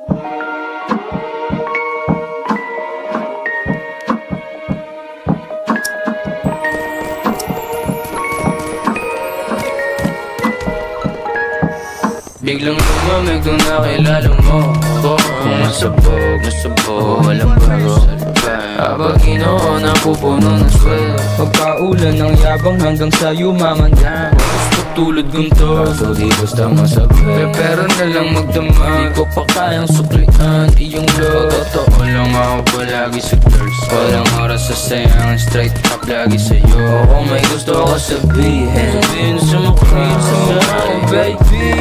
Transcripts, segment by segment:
Biglang lumamig nung nakilala mo kung masabog, walang bago. Habang ginoo napupuno ng swell, pagkaulan ng yabang hanggang sa yumaman yan. Gusto tulad ganito, kaso di basta masabay. Pero na lang magdama, di ko pa kayang suklian iyong love. Totoo lang ako palagi sa girls, walang oras sa sayang, straight up lagi sa'yo. O kung may gusto ka sabihin, sabihin sa mukha ko, baby.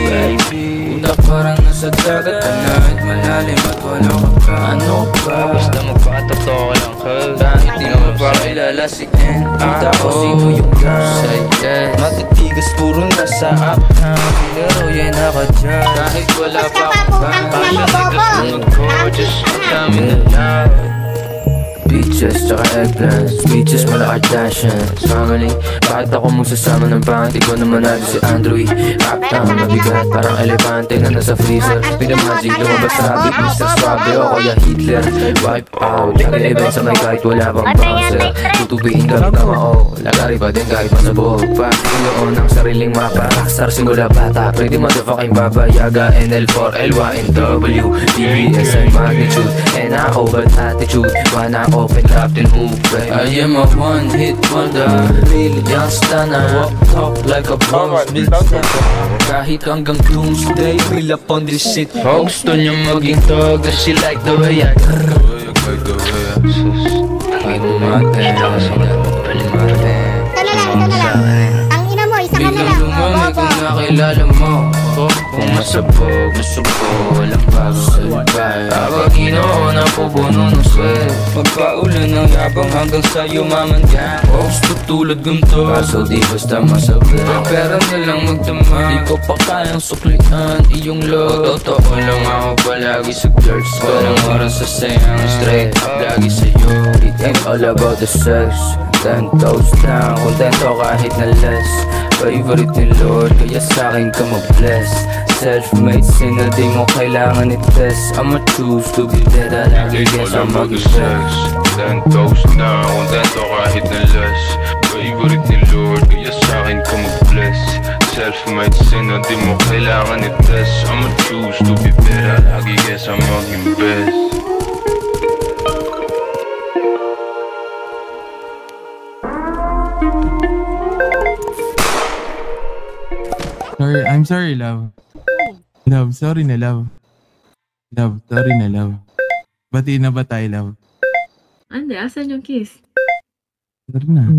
Utak parang nasa dagat, kahit malalim at wala ka pa. Ano ba? Basta magpatotoo lang ka, kahit di mo pa ilalasiin. Kita ko sino yung sa'yo, matitigas puro nasa uptown. Pero yan ako dyan, kahit wala pa akong bang. Passion ko, just ang dami na lang. Peaches, tsaka eggplants, peaches, mala Kardashians, family. Bakit ako magsasama ng panty ko naman natin si Andrew? Uptown, mabigat, parang elepante na nasa freezer. Pinamagic, lumabas sa habit, Mr. Swabe o kaya Hitler. Wipe out, nag-event sa may kahit wala pang bouncer. Tutubiin gamit na mao, lagari pa din kahit masabog pa. Inoon ang sariling mapa, rockstar simula bata. Pretty motherfucking Baba Yaga, NL4, LYNW, DBSN magnitude, NAO but attitude, mana open Captain Hooper. I am a one-hit wonder, really youngster na walk talk like a boss bitch. Kahit hanggang doomsday, feel up on this shit. Gusto niya maging tog, does she like the way I Ang ina mo, isa ka na lang. Biglang lumamig kung nakilala mo kung masabog, walang bago sa libay. Habang ginoo napupuno ng swell, pagkaulan ng yabang hanggang sa yumaman ka. Gusto tulad ganito, kaso di basta masabay. Pero na lang magdama, di ko pa kayang suklian iyong love. Totoo lang ako palagi sa girls, walang oras sa sayang, straight up lagi sa'yo. It ain't all about the sex, 10 toes down, kontento kahit na less. Favorite ni Lord, kaya sa'kin ka mag-bless. Self-made sin na di mo kailangan i-test. I'ma choose to be dead, lagi guess I'm mag-sex. 10 toes down, kontento kahit na less. Favorite ni Lord, kaya sa'kin ka mag-bless. Self-made sin na di mo kailangan i-test. I'ma choose to be better, lagi guess I'm maging best. Sorry, I'm sorry, love. Love, sorry na, love. Love, sorry na, love. Batiin na ba tayo, love? Ande, asan yung kiss? Sorry na.